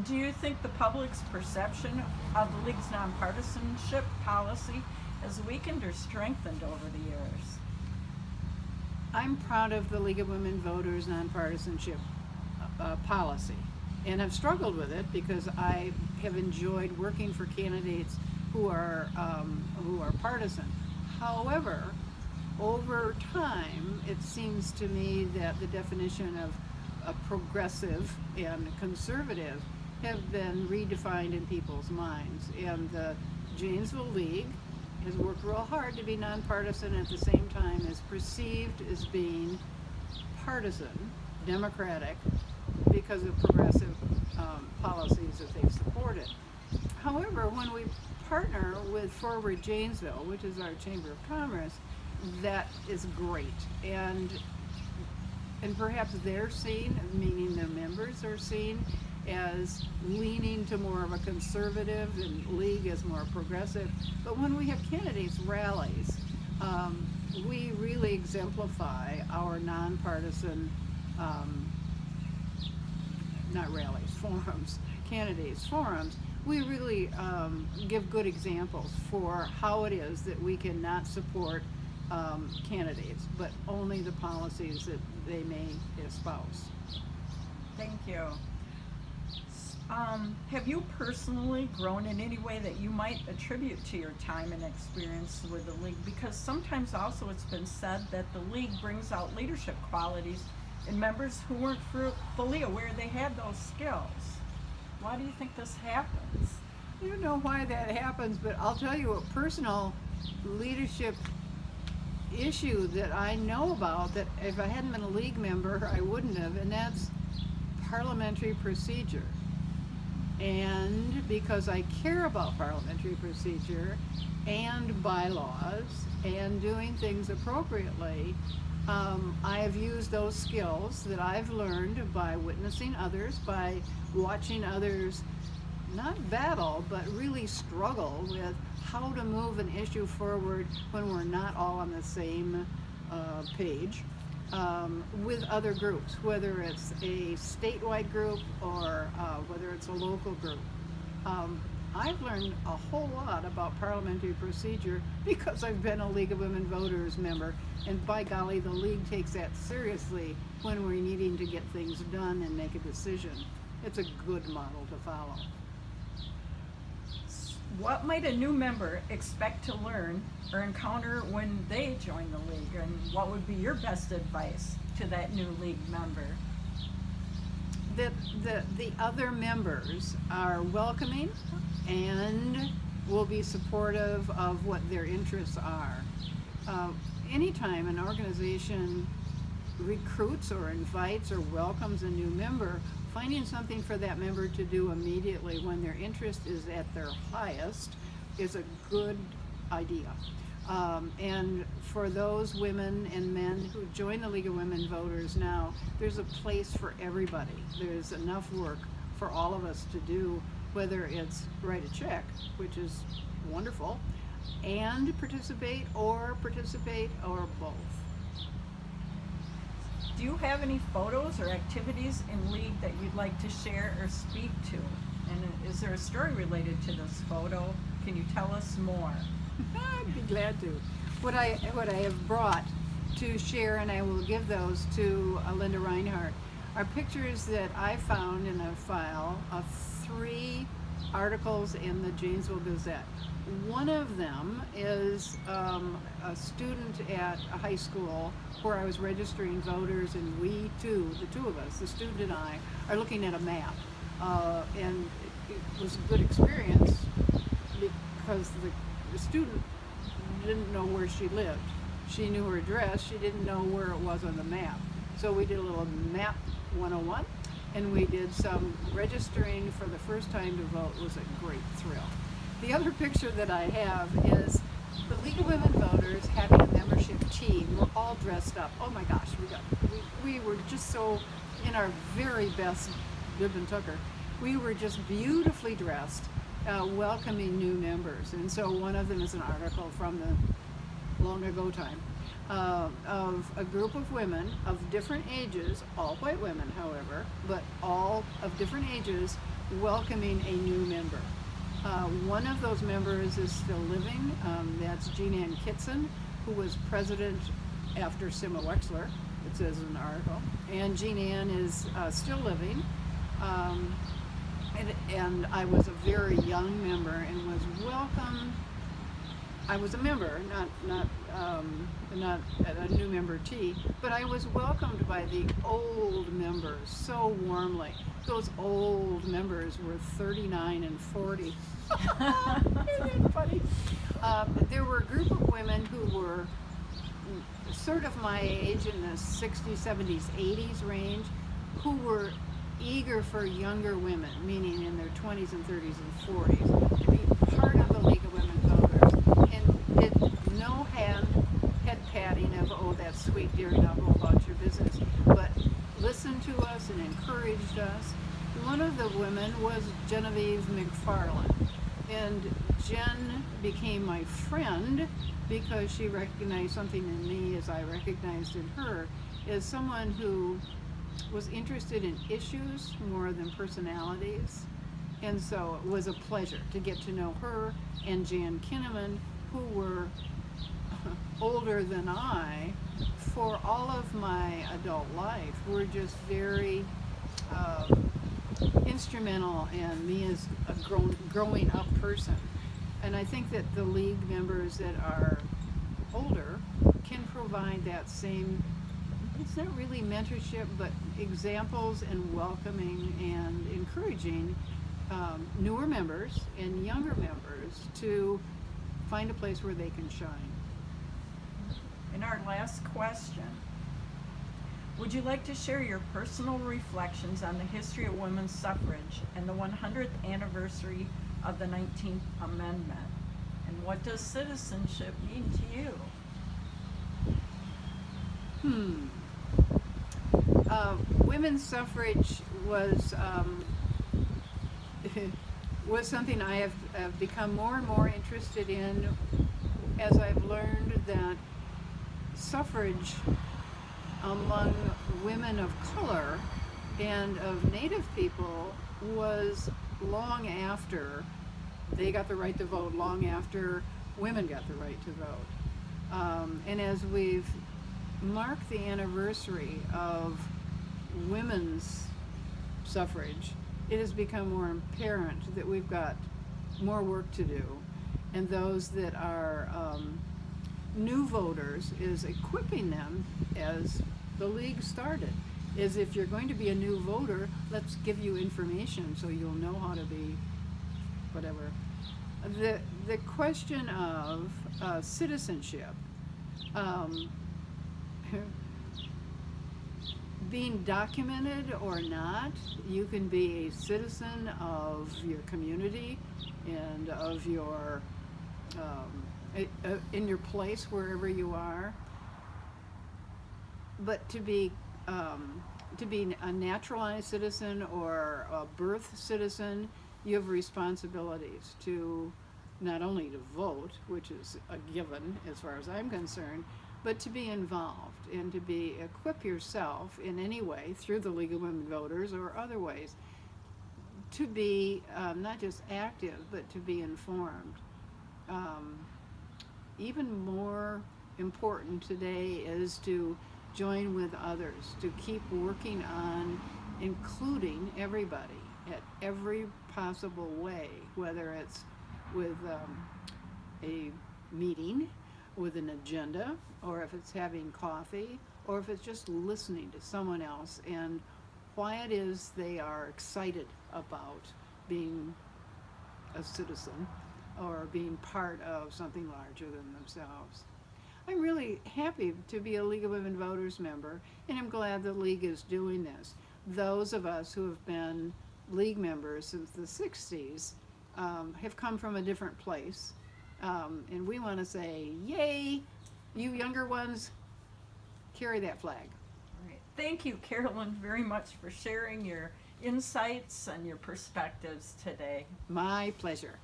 Do you think the public's perception of the League's nonpartisanship policy has weakened or strengthened over the years? I'm proud of the League of Women Voters nonpartisanship policy, and I've struggled with it because I have enjoyed working for candidates who are partisan. However, over time, it seems to me that the definition of a progressive and conservative have been redefined in people's minds, and the Janesville League has worked real hard to be nonpartisan, at the same time as perceived as being partisan, democratic, because of progressive policies that they've supported. However, when we partner with Forward Janesville, which is our Chamber of Commerce, that is great, and perhaps they're seen, meaning their members are seen, as leaning to more of a conservative and League as more progressive. But when we have candidates rallies, we really exemplify our nonpartisan, not rallies, forums, candidates forums. We really give good examples for how it is that we can not support candidates, but only the policies that they may espouse. Thank you. Have you personally grown in any way that you might attribute to your time and experience with the League? Because sometimes also it's been said that the League brings out leadership qualities in members who weren't fully aware they had those skills. Why do you think this happens? I don't know why that happens, but I'll tell you a personal leadership issue that I know about that if I hadn't been a League member, I wouldn't have, and that's parliamentary procedure. And because I care about parliamentary procedure and bylaws and doing things appropriately, I have used those skills that I've learned by witnessing others, by watching others not battle, but really struggle with how to move an issue forward when we're not all on the same page, with other groups, whether it's a statewide group or whether it's a local group. I've learned a whole lot about parliamentary procedure because I've been a League of Women Voters member, and by golly, the League takes that seriously when we're needing to get things done and make a decision. It's a good model to follow. What might a new member expect to learn or encounter when they join the League, and what would be your best advice to that new League member? That the other members are welcoming and will be supportive of what their interests are. Anytime an organization recruits or invites or welcomes a new member, finding something for that member to do immediately when their interest is at their highest is a good idea. And for those women and men who join the League of Women Voters now, there's a place for everybody. There's enough work for all of us to do, whether it's write a check, which is wonderful, and participate or both. Do you have any photos or activities in League that you'd like to share or speak to? And is there a story related to this photo? Can you tell us more? I'd be glad to. What I have brought to share, and I will give those to Linda Reinhardt, are pictures that I found in a file of 3 articles in the Janesville Gazette. One of them is a student at a high school where I was registering voters, and we two, the two of us, the student and I, are looking at a map. And it was a good experience because the student didn't know where she lived. She knew her address, she didn't know where it was on the map. So we did a little map 101, and we did some registering for the first time to vote. It was a great thrill. The other picture that I have is the League of Women Voters having a membership team. We're all dressed up. Oh my gosh, we were just so in our very best bib and tucker. We were just beautifully dressed, welcoming new members. And so one of them is an article from the long ago time. of a group of women of different ages, all white women, however, but all of different ages, welcoming a new member. One of those members is still living. That's Jean Ann Kitson, who was president after Sima Wexler, it says in the article. And Jean Ann is still living. And I was a very young member and was welcomed. I was a member, not a new member tea, but I was welcomed by the old members so warmly. Those old members were 39 and 40. Isn't that funny? There were a group of women who were sort of my age, in the 60s, 70s, 80s range, who were eager for younger women, meaning in their 20s and 30s and 40s, to be part of the League of Women Voters, and did no head patting of, oh, that's sweet, dear, now go about your business, but listened to us and encouraged us. One of the women was Genevieve McFarland, and Jen became my friend because she recognized something in me as I recognized in her, as someone who was interested in issues more than personalities. And so it was a pleasure to get to know her and Jan Kinnaman, who were older than I for all of my adult life. Were just very instrumental in me as a growing up person. And I think that the League members that are older can provide that same, it's not really mentorship, but examples and welcoming and encouraging newer members and younger members to find a place where they can shine. And our last question, would you like to share your personal reflections on the history of women's suffrage and the 100th anniversary of the 19th Amendment? And what does citizenship mean to you? Women's suffrage was was something I have become more and more interested in as I've learned that suffrage among women of color and of Native people was long after they got the right to vote, long after women got the right to vote. And as we've marked the anniversary of women's suffrage, it has become more apparent that we've got more work to do. And those that are new voters, is equipping them, as the League started, is if you're going to be a new voter, let's give you information so you'll know how to be whatever. The question of citizenship, being documented or not, you can be a citizen of your community and of your in your place wherever you are. But to be a naturalized citizen or a birth citizen, you have responsibilities to not only to vote, which is a given as far as I'm concerned, but to be involved and to equip yourself in any way through the League of Women Voters or other ways to be not just active, but to be informed. Even more important today is to join with others, to keep working on including everybody at every possible way, whether it's with a meeting, with an agenda, or if it's having coffee, or if it's just listening to someone else and why it is they are excited about being a citizen or being part of something larger than themselves. I'm really happy to be a League of Women Voters member, and I'm glad the League is doing this. Those of us who have been League members since the 60s have come from a different place, and we want to say, yay, you younger ones, carry that flag. Right. Thank you, Carolyn, very much for sharing your insights and your perspectives today. My pleasure.